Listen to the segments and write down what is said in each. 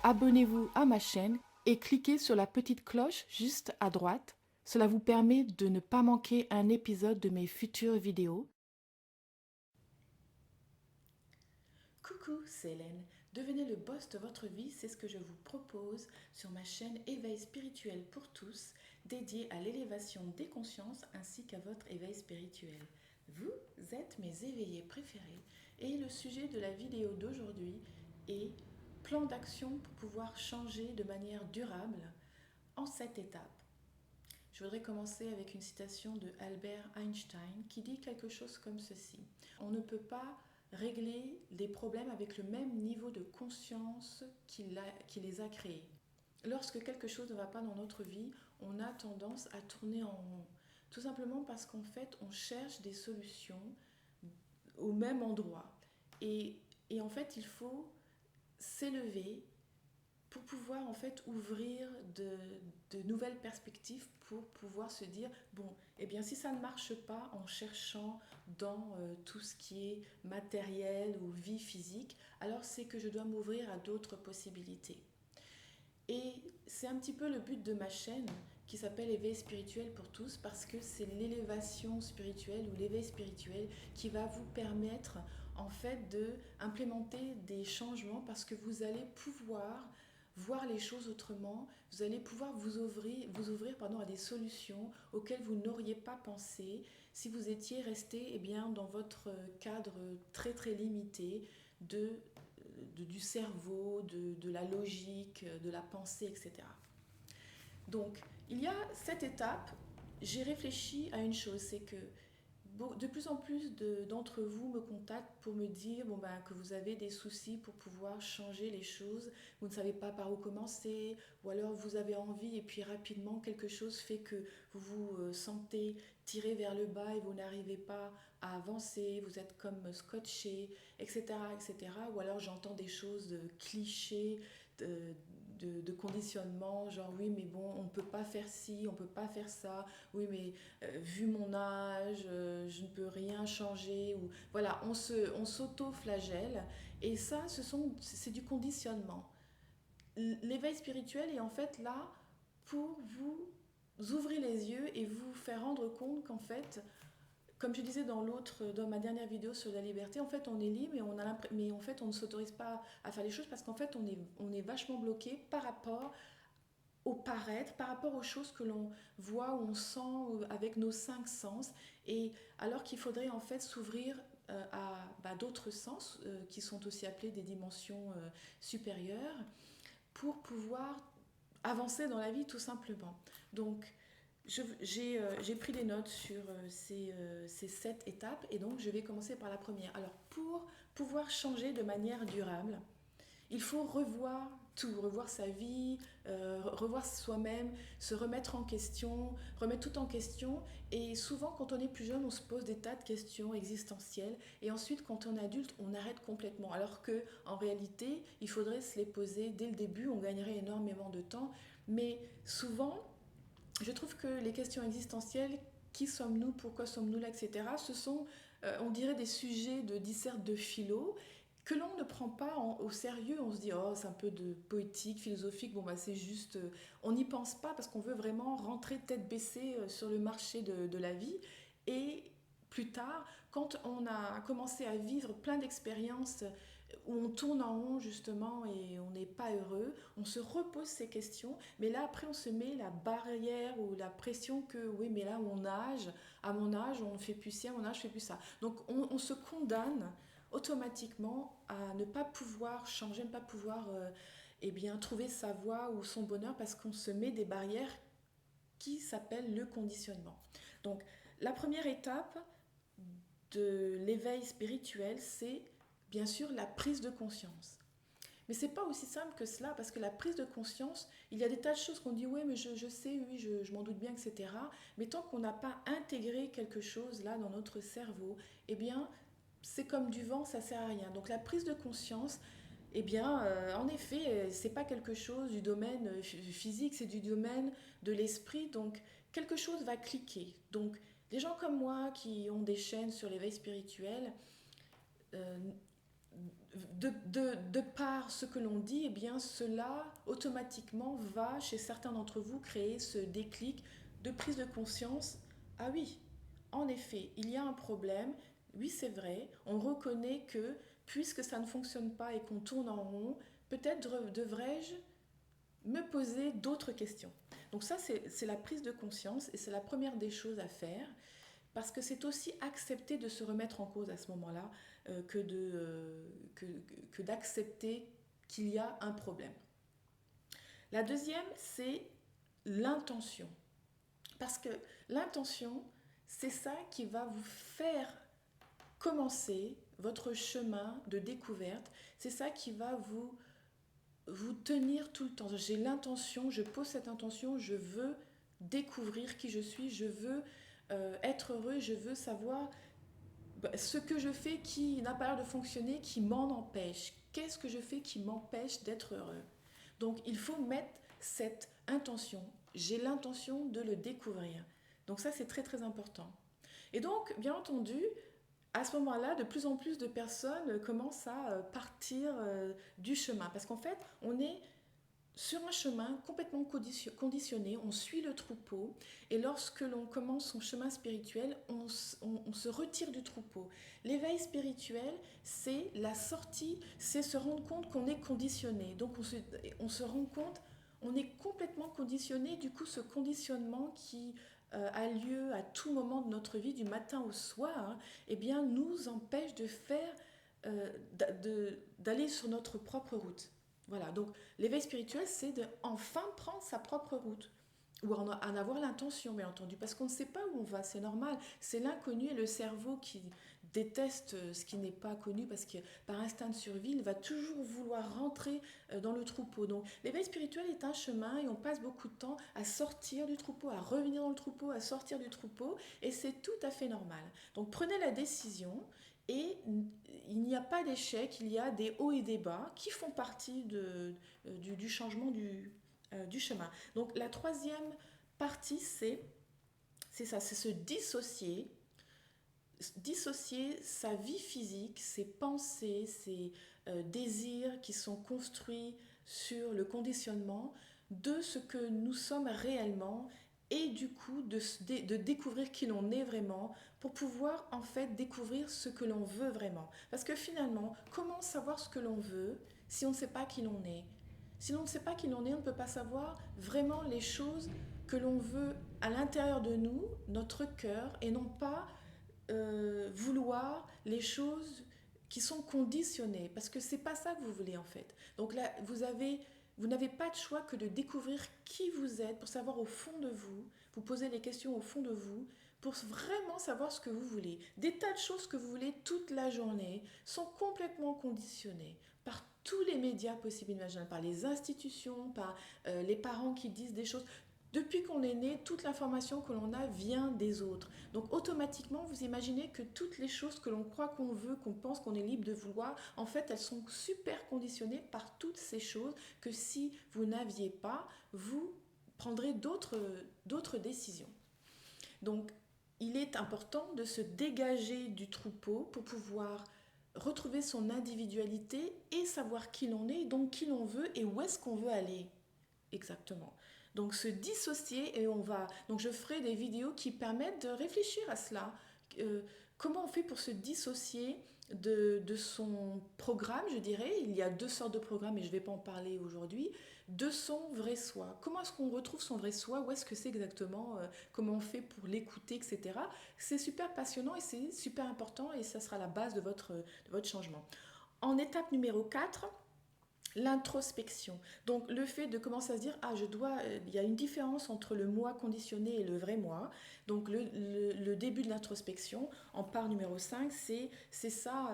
abonnez-vous à ma chaîne et cliquez sur la petite cloche juste à droite. Cela vous permet de ne pas manquer un épisode de mes futures vidéos. Coucou, c'est Hélène. Devenez le boss de votre vie, c'est ce que je vous propose sur ma chaîne Éveil spirituel pour tous, dédiée à l'élévation des consciences ainsi qu'à votre éveil spirituel. Vous êtes mes éveillés préférés et le sujet de la vidéo d'aujourd'hui est plan d'action pour pouvoir changer de manière durable en 7 étapes. Je voudrais commencer avec une citation de Albert Einstein qui dit quelque chose comme ceci. On ne peut pas régler des problèmes avec le même niveau de conscience qui les a créés. Lorsque quelque chose ne va pas dans notre vie, on a tendance à tourner en rond. Tout simplement parce qu'en fait, on cherche des solutions au même endroit. Et en fait, il faut s'élever pour pouvoir en fait ouvrir de nouvelles perspectives pour pouvoir se dire bon, eh bien si ça ne marche pas en cherchant dans tout ce qui est matériel ou vie physique, alors c'est que je dois m'ouvrir à d'autres possibilités. Et c'est un petit peu le but de ma chaîne qui s'appelle Éveil spirituel pour tous parce que c'est l'élévation spirituelle ou l'éveil spirituel qui va vous permettre en fait de implémenter des changements parce que vous allez pouvoir voir les choses autrement, vous allez pouvoir vous ouvrir à des solutions auxquelles vous n'auriez pas pensé si vous étiez resté dans votre cadre très très limité du cerveau, de la logique, de la pensée, etc. Donc, il y a cette étape, j'ai réfléchi à une chose, c'est que de plus en plus d'entre vous me contactent pour me dire que vous avez des soucis pour pouvoir changer les choses, vous ne savez pas par où commencer, ou alors vous avez envie et puis rapidement quelque chose fait que vous vous sentez tiré vers le bas et vous n'arrivez pas à avancer, vous êtes comme scotché, etc., etc. Ou alors j'entends des choses clichés, de, de conditionnement, genre oui mais bon on ne peut pas faire ci, on ne peut pas faire ça, oui mais vu mon âge, je ne peux rien changer. Ou voilà, on s'auto-flagelle et ça, c'est du conditionnement. L'éveil spirituel est en fait là pour vous ouvrir les yeux et vous faire rendre compte qu'en fait, comme je disais dans ma dernière vidéo sur la liberté, en fait on est libre mais en fait on ne s'autorise pas à faire les choses parce qu'en fait on est vachement bloqué par rapport au paraître, par rapport aux choses que l'on voit ou on sent avec nos 5 sens, et alors qu'il faudrait en fait s'ouvrir à d'autres sens qui sont aussi appelés des dimensions supérieures pour pouvoir avancer dans la vie tout simplement. Donc j'ai pris des notes sur ces 7 étapes et donc je vais commencer par la première. Alors pour pouvoir changer de manière durable, il faut revoir tout, revoir sa vie, revoir soi-même, se remettre en question, remettre tout en question. Et souvent, quand on est plus jeune, on se pose des tas de questions existentielles. Et ensuite, quand on est adulte, on arrête complètement. Alors que, en réalité, il faudrait se les poser dès le début. On gagnerait énormément de temps. Mais souvent, je trouve que les questions existentielles, qui sommes-nous, pourquoi sommes-nous là, etc., ce sont, on dirait, des sujets de disserte de philo que l'on ne prend pas au sérieux. On se dit, oh, c'est un peu de poétique, philosophique, c'est juste. On n'y pense pas parce qu'on veut vraiment rentrer tête baissée sur le marché de la vie. Et plus tard, quand on a commencé à vivre plein d'expériences où on tourne en rond justement et on n'est pas heureux, on se repose ces questions, mais là après on se met la barrière ou la pression que oui mais là à mon âge on ne fait plus ci, à mon âge je fais plus ça. Donc on se condamne automatiquement à ne pas pouvoir changer, ne pas pouvoir trouver sa voie ou son bonheur parce qu'on se met des barrières qui s'appellent le conditionnement. Donc la première étape de l'éveil spirituel, c'est bien sûr la prise de conscience. Mais c'est pas aussi simple que cela, parce que la prise de conscience, il y a des tas de choses qu'on dit, oui, mais je sais, oui, je m'en doute bien, etc. Mais tant qu'on n'a pas intégré quelque chose là dans notre cerveau, eh bien, c'est comme du vent, ça sert à rien. Donc la prise de conscience, en effet, c'est pas quelque chose du domaine physique, c'est du domaine de l'esprit. Donc quelque chose va cliquer. Donc les gens comme moi qui ont des chaînes sur l'éveil spirituel, euh, de par ce que l'on dit, eh bien cela automatiquement va chez certains d'entre vous créer ce déclic de prise de conscience. Ah oui, en effet, il y a un problème. Oui, c'est vrai. On reconnaît que puisque ça ne fonctionne pas et qu'on tourne en rond, peut-être devrais-je me poser d'autres questions. Donc ça, c'est la prise de conscience et c'est la première des choses à faire. Parce que c'est aussi accepter de se remettre en cause à ce moment-là que d'accepter qu'il y a un problème. La deuxième, c'est l'intention. Parce que l'intention, c'est ça qui va vous faire commencer votre chemin de découverte. C'est ça qui va vous tenir tout le temps. J'ai l'intention, je pose cette intention, je veux découvrir qui je suis, je veux être heureux, je veux savoir ce que je fais qui n'a pas l'air de fonctionner, qui m'en empêche. Qu'est-ce que je fais qui m'empêche d'être heureux? Donc il faut mettre cette intention. J'ai l'intention de le découvrir. Donc ça, c'est très très important. Et donc, bien entendu, à ce moment-là, de plus en plus de personnes commencent à partir du chemin. Parce qu'en fait, on est sur un chemin complètement conditionné, on suit le troupeau, et lorsque l'on commence son chemin spirituel, on se retire du troupeau. L'éveil spirituel, c'est la sortie, c'est se rendre compte qu'on est conditionné. Donc on se rend compte, on est complètement conditionné, du coup ce conditionnement qui a lieu à tout moment de notre vie, du matin au soir, hein, eh bien nous empêche de faire, d'aller sur notre propre route. Voilà, donc l'éveil spirituel, c'est de enfin prendre sa propre route. Ou en avoir l'intention, bien entendu, parce qu'on ne sait pas où on va, c'est normal. C'est l'inconnu et le cerveau qui déteste ce qui n'est pas connu, parce que par instinct de survie, il va toujours vouloir rentrer dans le troupeau. Donc l'éveil spirituel est un chemin et on passe beaucoup de temps à sortir du troupeau, à revenir dans le troupeau, à sortir du troupeau, et c'est tout à fait normal. Donc prenez la décision et il n'y a pas d'échec, il y a des hauts et des bas qui font partie du changement du chemin. Donc la troisième partie, c'est ça, c'est se dissocier, dissocier sa vie physique, ses pensées, ses désirs qui sont construits sur le conditionnement de ce que nous sommes réellement, et du coup de découvrir qui l'on est vraiment pour pouvoir en fait découvrir ce que l'on veut vraiment. Parce que finalement, comment savoir ce que l'on veut si on ne sait pas qui l'on est? Si l'on ne sait pas qui l'on est, on ne peut pas savoir vraiment les choses que l'on veut à l'intérieur de nous, notre cœur, et non pas vouloir les choses qui sont conditionnées, parce que c'est pas ça que vous voulez en fait. Donc là, vous n'avez pas de choix que de découvrir qui vous êtes pour savoir au fond de vous, vous posez les questions au fond de vous pour vraiment savoir ce que vous voulez. Des tas de choses que vous voulez toute la journée sont complètement conditionnées par tous les médias possibles et imaginables, par les institutions, par les parents qui disent des choses. Depuis qu'on est né, toute l'information que l'on a vient des autres. Donc automatiquement, vous imaginez que toutes les choses que l'on croit qu'on veut, qu'on pense qu'on est libre de vouloir, en fait, elles sont super conditionnées par toutes ces choses que si vous n'aviez pas, vous prendrez d'autres décisions. Donc il est important de se dégager du troupeau pour pouvoir retrouver son individualité et savoir qui l'on est, donc qui l'on veut et où est-ce qu'on veut aller exactement. Donc se dissocier, et on va. Donc je ferai des vidéos qui permettent de réfléchir à cela. Comment on fait pour se dissocier de son programme, je dirais. Il y a deux sortes de programmes et je ne vais pas en parler aujourd'hui. De son vrai soi. Comment est-ce qu'on retrouve son vrai soi? Où est-ce que c'est exactement? Comment on fait pour l'écouter, etc. C'est super passionnant et c'est super important et ça sera la base de votre changement. En étape numéro 4, l'introspection. Donc le fait de commencer à se dire, il y a une différence entre le moi conditionné et le vrai moi. Donc le début de l'introspection, en part numéro 5, c'est ça,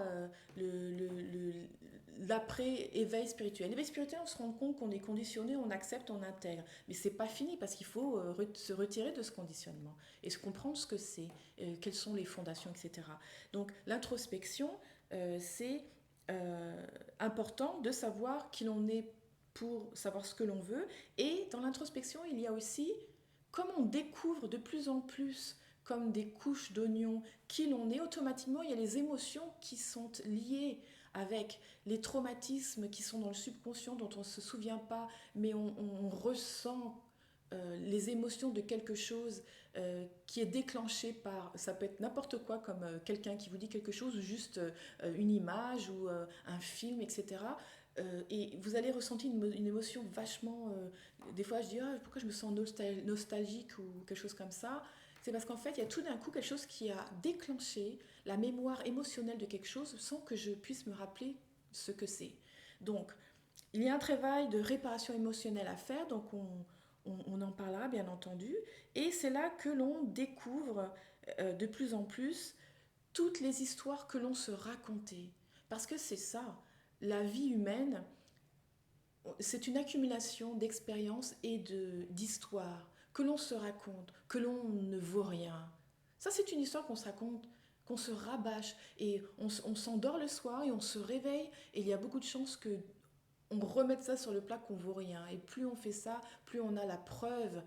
l'après-éveil spirituel. L'éveil spirituel, on se rend compte qu'on est conditionné, on accepte, on intègre. Mais c'est pas fini parce qu'il faut se retirer de ce conditionnement et se comprendre ce que c'est, quelles sont les fondations, etc. Donc l'introspection, c'est important de savoir qui l'on est pour savoir ce que l'on veut. Et dans l'introspection, il y a aussi, comme on découvre de plus en plus comme des couches d'oignons qui l'on est, automatiquement, il y a les émotions qui sont liées avec les traumatismes qui sont dans le subconscient, dont on ne se souvient pas, mais on ressent les émotions de quelque chose qui est déclenché par, ça peut être n'importe quoi, comme quelqu'un qui vous dit quelque chose, ou juste une image, ou un film, etc. Et vous allez ressentir une émotion vachement... des fois, je dis, ah, pourquoi je me sens nostalgique ou quelque chose comme ça. C'est parce qu'en fait, il y a tout d'un coup quelque chose qui a déclenché la mémoire émotionnelle de quelque chose sans que je puisse me rappeler ce que c'est. Donc, il y a un travail de réparation émotionnelle à faire, donc on en parlera bien entendu. Et c'est là que l'on découvre de plus en plus toutes les histoires que l'on se racontait. Parce que c'est ça, la vie humaine, c'est une accumulation d'expériences et d'histoires que l'on se raconte, que l'on ne vaut rien. Ça, c'est une histoire qu'on se raconte, qu'on se rabâche. Et on s'endort le soir et on se réveille. Et il y a beaucoup de chances que on remette ça sur le plat qu'on vaut rien. Et plus on fait ça, plus on a la preuve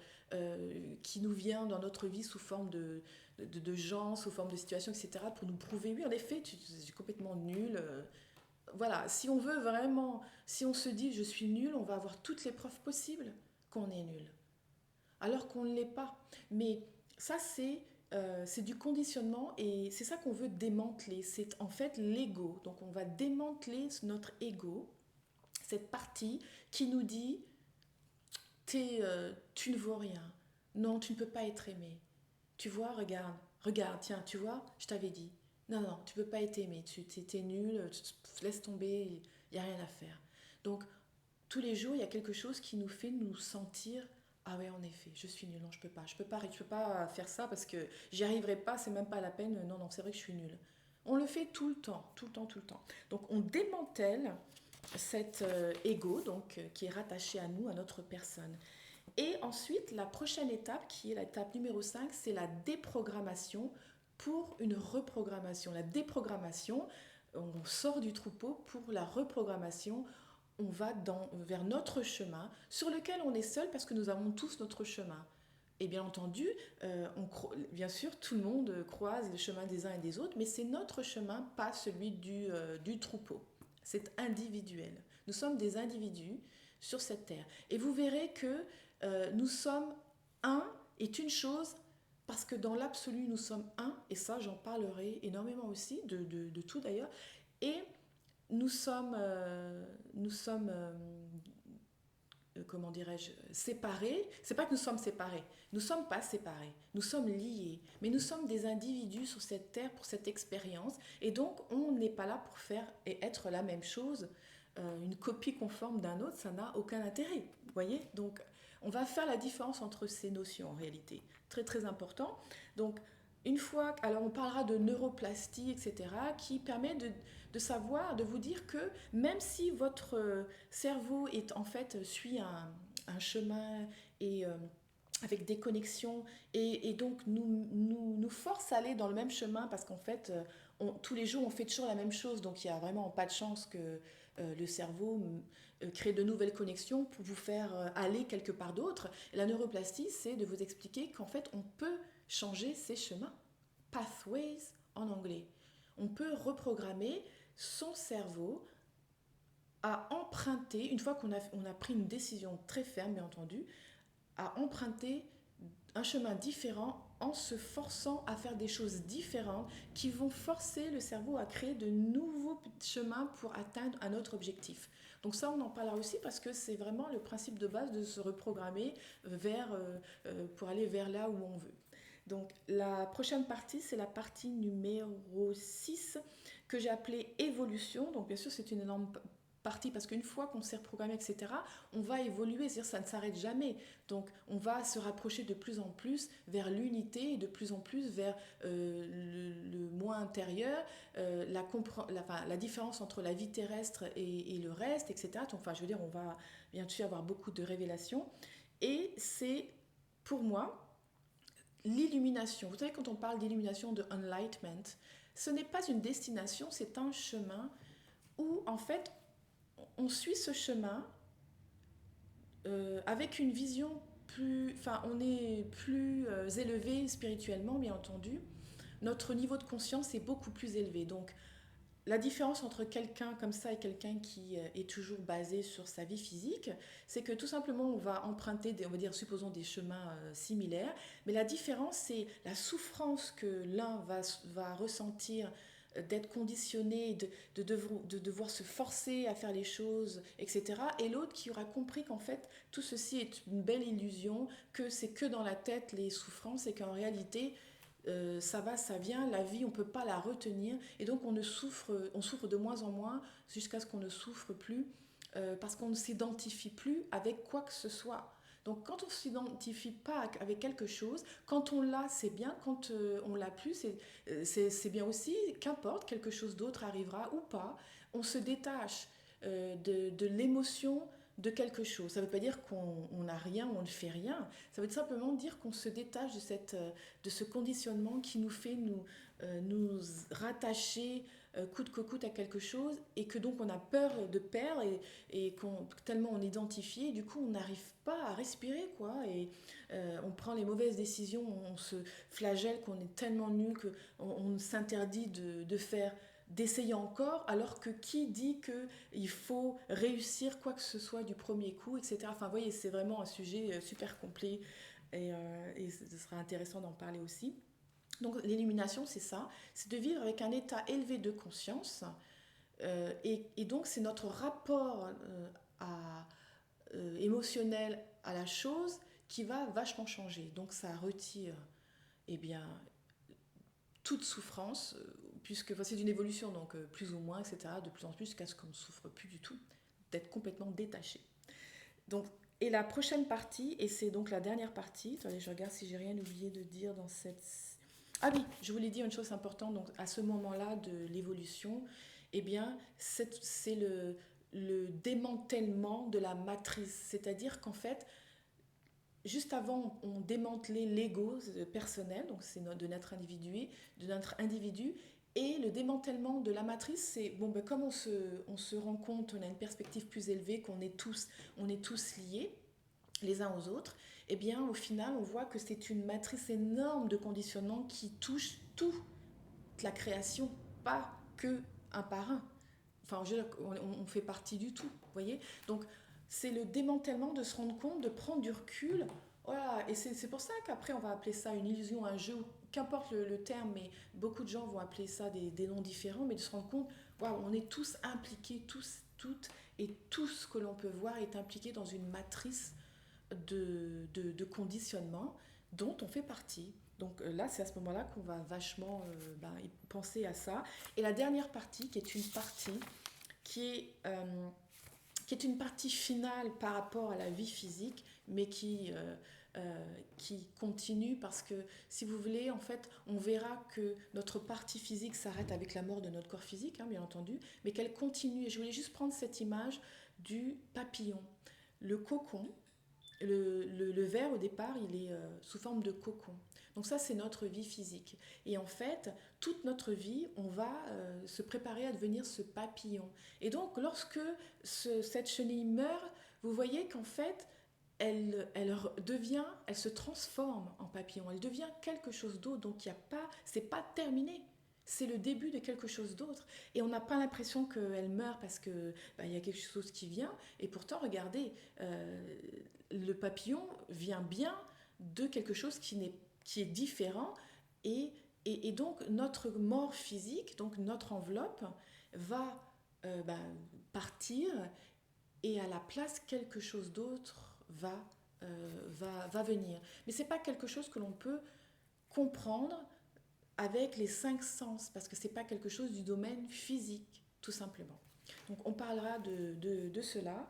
qui nous vient dans notre vie sous forme de gens, sous forme de situations, etc. pour nous prouver, oui, en effet, tu es complètement nul. Voilà, si on veut vraiment, si on se dit je suis nul, on va avoir toutes les preuves possibles qu'on est nul. Alors qu'on ne l'est pas. Mais ça, c'est du conditionnement et c'est ça qu'on veut démanteler. C'est en fait l'ego. Donc on va démanteler notre ego, cette partie qui nous dit tu ne vaux rien. Non, tu ne peux pas être aimé. Tu vois, regarde, tiens, tu vois, je t'avais dit. Non, non, tu peux pas être aimé, tu t'es nul, laisse tomber, il n'y a rien à faire. Donc, tous les jours, il y a quelque chose qui nous fait nous sentir ah ouais, en effet, je suis nul, non, je peux pas faire ça parce que j'y arriverai pas, c'est même pas la peine, non, non, c'est vrai que je suis nul. On le fait tout le temps, tout le temps, tout le temps. Donc, on démantèle cet ego donc, qui est rattaché à nous, à notre personne. Et ensuite, la prochaine étape, qui est l'étape numéro 5, c'est la déprogrammation pour une reprogrammation. La déprogrammation, on sort du troupeau pour la reprogrammation. On va vers notre chemin sur lequel on est seul parce que nous avons tous notre chemin. Et bien entendu, bien sûr, tout le monde croise le chemin des uns et des autres, mais c'est notre chemin, pas celui du troupeau. C'est individuel. Nous sommes des individus sur cette terre. Et vous verrez que nous sommes un est une chose parce que dans l'absolu nous sommes un, et ça j'en parlerai énormément aussi, de tout d'ailleurs, et nous sommes comment dirais-je, séparés. C'est pas que nous sommes séparés, nous sommes pas séparés, nous sommes liés, mais nous sommes des individus sur cette terre pour cette expérience, et donc on n'est pas là pour faire et être la même chose, une copie conforme d'un autre, ça n'a aucun intérêt, vous voyez. Donc on va faire la différence entre ces notions en réalité, très très important. Donc une fois, alors on parlera de neuroplastie, etc., qui permet de savoir, de vous dire que même si votre cerveau est en fait suit un chemin et avec des connexions et donc nous force à aller dans le même chemin parce qu'en fait tous les jours on fait toujours la même chose, donc il n'y a vraiment pas de chance que le cerveau crée de nouvelles connexions pour vous faire aller quelque part d'autre. Et la neuroplastie, c'est de vous expliquer qu'en fait on peut changer ses chemins, pathways en anglais. On peut reprogrammer son cerveau à emprunter, une fois qu'on a pris une décision très ferme, bien entendu, à emprunter un chemin différent en se forçant à faire des choses différentes qui vont forcer le cerveau à créer de nouveaux chemins pour atteindre un autre objectif. Donc ça, on en parlera aussi parce que c'est vraiment le principe de base de se reprogrammer pour aller vers là où on veut. Donc la prochaine partie, c'est la partie numéro 6 que j'ai appelée évolution. Donc bien sûr, c'est une énorme partie parce qu'une fois qu'on s'est reprogrammé, etc., on va évoluer, c'est-à-dire ça ne s'arrête jamais. Donc on va se rapprocher de plus en plus vers l'unité et de plus en plus vers le moi intérieur, la différence entre la vie terrestre et le reste, etc. Donc, enfin, je veux dire, on va bien sûr avoir beaucoup de révélations. Et c'est, pour moi, l'illumination. Vous savez, quand on parle d'illumination, de enlightenment, ce n'est pas une destination, c'est un chemin où, en fait, on suit ce chemin avec une vision plus... Enfin, on est plus élevé spirituellement, bien entendu. Notre niveau de conscience est beaucoup plus élevé. Donc, la différence entre quelqu'un comme ça et quelqu'un qui est toujours basé sur sa vie physique, c'est que tout simplement on va emprunter, on va dire, supposons des chemins similaires, mais la différence c'est la souffrance que l'un va ressentir d'être conditionné, de devoir se forcer à faire les choses, etc. Et l'autre qui aura compris qu'en fait tout ceci est une belle illusion, que c'est que dans la tête les souffrances et qu'en réalité ça va, ça vient, la vie, on ne peut pas la retenir, et donc on souffre de moins en moins jusqu'à ce qu'on ne souffre plus, parce qu'on ne s'identifie plus avec quoi que ce soit. Donc quand on ne s'identifie pas avec quelque chose, quand on l'a, c'est bien, quand on l'a plus, c'est bien aussi, qu'importe, quelque chose d'autre arrivera ou pas, on se détache de l'émotion de quelque chose. Ça ne veut pas dire qu'on n'a rien, on ne fait rien, ça veut simplement dire qu'on se détache de ce conditionnement qui nous fait nous rattacher coûte que coûte à quelque chose, et que donc on a peur de perdre, tellement on est identifié, du coup on n'arrive pas à respirer quoi, et on prend les mauvaises décisions, on se flagelle qu'on est tellement nul qu'on s'interdit de faire, d'essayer encore, alors que qui dit qu'il faut réussir quoi que ce soit du premier coup, etc. Enfin, vous voyez, c'est vraiment un sujet super complet, et ce sera intéressant d'en parler aussi. Donc l'illumination, c'est ça, c'est de vivre avec un état élevé de conscience, et donc c'est notre rapport émotionnel à la chose qui va vachement changer. Donc ça retire eh bien, toute souffrance, puisque c'est une évolution, donc plus ou moins, etc., de plus en plus, jusqu'à ce qu'on ne souffre plus du tout, d'être complètement détaché. Donc, et la prochaine partie, et c'est donc la dernière partie, attendez, je regarde si j'ai rien oublié de dire dans cette... Ah oui, je voulais dire une chose importante, donc à ce moment-là de l'évolution, eh bien, c'est le démantèlement de la matrice, c'est-à-dire qu'en fait, juste avant, on démantelait l'ego personnel, donc c'est de notre individu, et le démantèlement de la matrice, c'est bon, ben, comme on se rend compte, on a une perspective plus élevée, on est tous liés les uns aux autres, et bien au final, on voit que c'est une matrice énorme de conditionnement qui touche toute la création, pas que un par un. Enfin, on fait partie du tout, vous voyez. Donc, c'est le démantèlement de se rendre compte, de prendre du recul. Voilà, et c'est pour ça qu'après, on va appeler ça une illusion, un jeu, qu'importe le terme, mais beaucoup de gens vont appeler ça des noms différents, mais de se rendre compte, waouh, on est tous impliqués, tous, toutes, et tout ce que l'on peut voir est impliqué dans une matrice de conditionnement dont on fait partie. Donc là, c'est à ce moment-là qu'on va vachement penser à ça. Et la dernière partie, qui est une partie qui est, euh, qui est une partie finale par rapport à la vie physique, mais qui continue parce que, si vous voulez, en fait, on verra que notre partie physique s'arrête avec la mort de notre corps physique, hein, bien entendu, mais qu'elle continue. Et je voulais juste prendre cette image du papillon. Le cocon, le ver au départ, il est sous forme de cocon. Donc ça, c'est notre vie physique. Et en fait, toute notre vie, on va se préparer à devenir ce papillon. Et donc, lorsque cette chenille meurt, vous voyez qu'en fait, elle se transforme en papillon. Elle devient quelque chose d'autre. Donc, c'est pas terminé. C'est le début de quelque chose d'autre. Et on n'a pas l'impression qu'elle meurt parce que y a quelque chose qui vient. Et pourtant, regardez, le papillon vient bien de quelque chose qui est différent, et donc notre mort physique, donc notre enveloppe, va partir, et à la place quelque chose d'autre va venir. Mais c'est pas quelque chose que l'on peut comprendre avec les cinq sens, parce que c'est pas quelque chose du domaine physique, tout simplement. Donc on parlera de cela,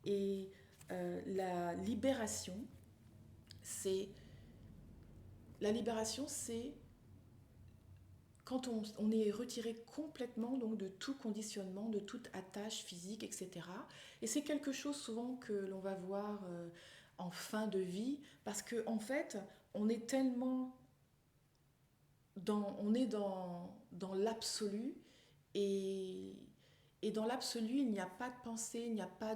et la libération, c'est c'est quand on est retiré complètement donc de tout conditionnement, de toute attache physique, etc. Et c'est quelque chose souvent que l'on va voir en fin de vie, parce que en fait, on est tellement dans l'absolu, et, et dans l'absolu, il n'y a pas de pensée, il n'y a pas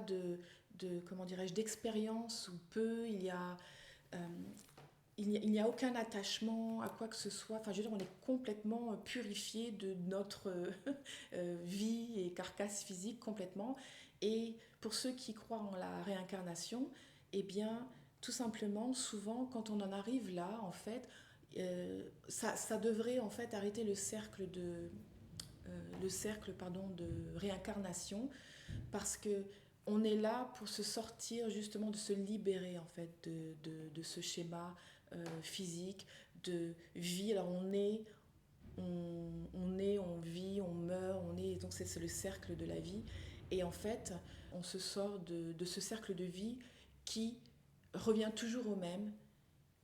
comment dirais-je, d'expérience, ou peu, euh, il n'y a aucun attachement à quoi que ce soit. Enfin, je veux dire, on est complètement purifié de notre vie et carcasse physique complètement. Et pour ceux qui croient en la réincarnation, eh bien, tout simplement, souvent, quand on en arrive là, en fait, ça devrait en fait arrêter le cercle pardon, de réincarnation parce que on est là pour se sortir justement, de se libérer en fait de ce schéma physique de vie. Alors on vit, on meurt, donc c'est le cercle de la vie. Et en fait, on se sort de ce cercle de vie qui revient toujours au même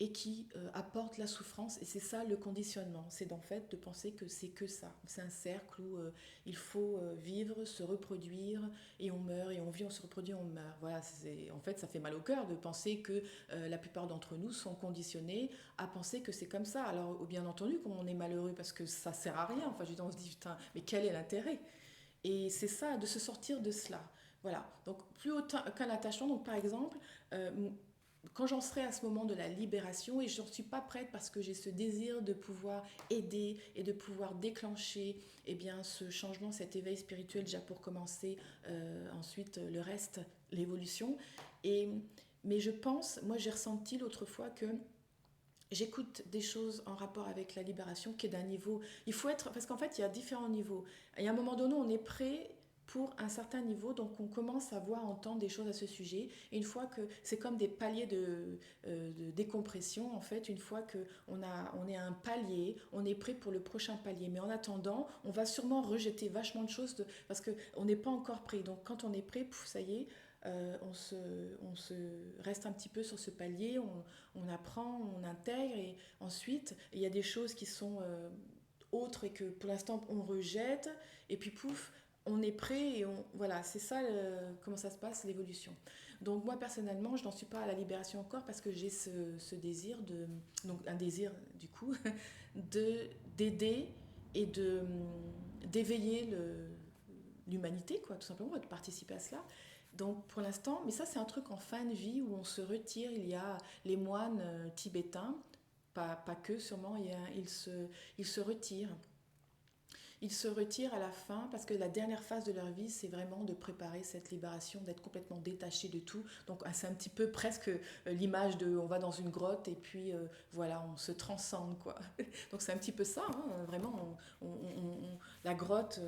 et qui apporte la souffrance. Et c'est ça le conditionnement, c'est en fait de penser que c'est que ça. C'est un cercle où il faut vivre, se reproduire, et on meurt, et on vit, on se reproduit, on meurt. Voilà, en fait, ça fait mal au cœur de penser que la plupart d'entre nous sont conditionnés à penser que c'est comme ça. Alors, bien entendu, qu'on est malheureux parce que ça sert à rien. Enfin, je veux dire, on se dit, putain, mais quel est l'intérêt? Et c'est ça, de se sortir de cela. Voilà, donc plus autant qu'un attachement. Donc, par exemple, quand j'en serai à ce moment de la libération, et je n'en suis pas prête parce que j'ai ce désir de pouvoir aider et de pouvoir déclencher ce changement, cet éveil spirituel déjà pour commencer, ensuite le reste, l'évolution. Mais je pense, moi j'ai ressenti l'autre fois que j'écoute des choses en rapport avec la libération qui est d'un niveau, il faut être, parce qu'en fait il y a différents niveaux, et à un moment donné on est prêt pour un certain niveau, donc on commence à voir, entendre des choses à ce sujet, et une fois que c'est comme des paliers de décompression, en fait, une fois qu'on on est à un palier, on est prêt pour le prochain palier, mais en attendant, on va sûrement rejeter vachement de choses, parce qu'on n'est pas encore prêt, donc quand on est prêt, pouf, ça y est, on se reste un petit peu sur ce palier, on apprend, on intègre, et ensuite, il y a des choses qui sont autres et que pour l'instant on rejette, et puis pouf, on est prêt, et voilà, c'est ça comment ça se passe, l'évolution. Donc moi personnellement, je n'en suis pas à la libération encore parce que j'ai ce désir donc un désir du coup, d'aider et d'éveiller l'humanité, quoi, tout simplement, de participer à cela. Donc pour l'instant, mais ça c'est un truc en fin de vie où on se retire. Il y a les moines tibétains, pas que sûrement, ils se retirent. Ils se retirent à la fin parce que la dernière phase de leur vie, c'est vraiment de préparer cette libération, d'être complètement détaché de tout. Donc c'est un petit peu presque l'image de on va dans une grotte et puis voilà, on se transcende, quoi. Donc c'est un petit peu ça, hein, vraiment. La grotte,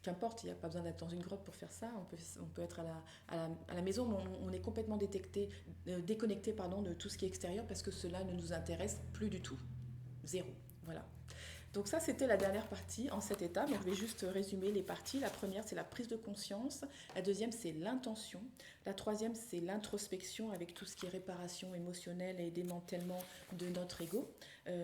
qu'importe, il n'y a pas besoin d'être dans une grotte pour faire ça. On peut être à la maison, mais on est complètement déconnecté de tout ce qui est extérieur parce que cela ne nous intéresse plus du tout. Zéro. Voilà. Donc ça, c'était la dernière partie en 7 étapes. Donc, je vais juste résumer les parties. La première, c'est la prise de conscience. La deuxième, c'est l'intention. La troisième, c'est l'introspection avec tout ce qui est réparation émotionnelle et démantèlement de notre ego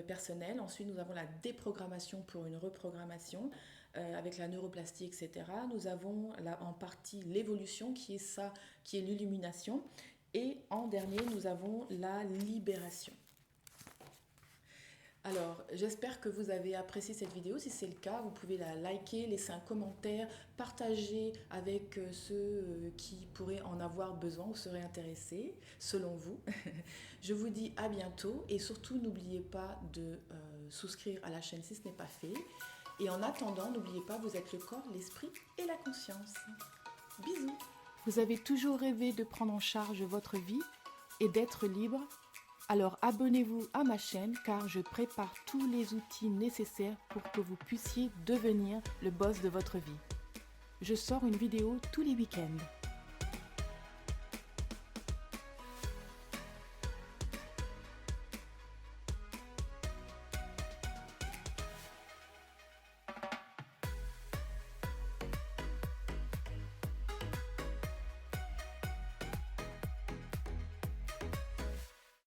personnel. Ensuite, nous avons la déprogrammation pour une reprogrammation avec la neuroplastie, etc. Nous avons en partie l'évolution qui est l'illumination. Et en dernier, nous avons la libération. Alors, j'espère que vous avez apprécié cette vidéo. Si c'est le cas, vous pouvez la liker, laisser un commentaire, partager avec ceux qui pourraient en avoir besoin ou seraient intéressés, selon vous. Je vous dis à bientôt et surtout, n'oubliez pas de souscrire à la chaîne si ce n'est pas fait. Et en attendant, n'oubliez pas, vous êtes le corps, l'esprit et la conscience. Bisous. Vous avez toujours rêvé de prendre en charge votre vie et d'être libre? Alors abonnez-vous à ma chaîne car je prépare tous les outils nécessaires pour que vous puissiez devenir le boss de votre vie. Je sors une vidéo tous les week-ends.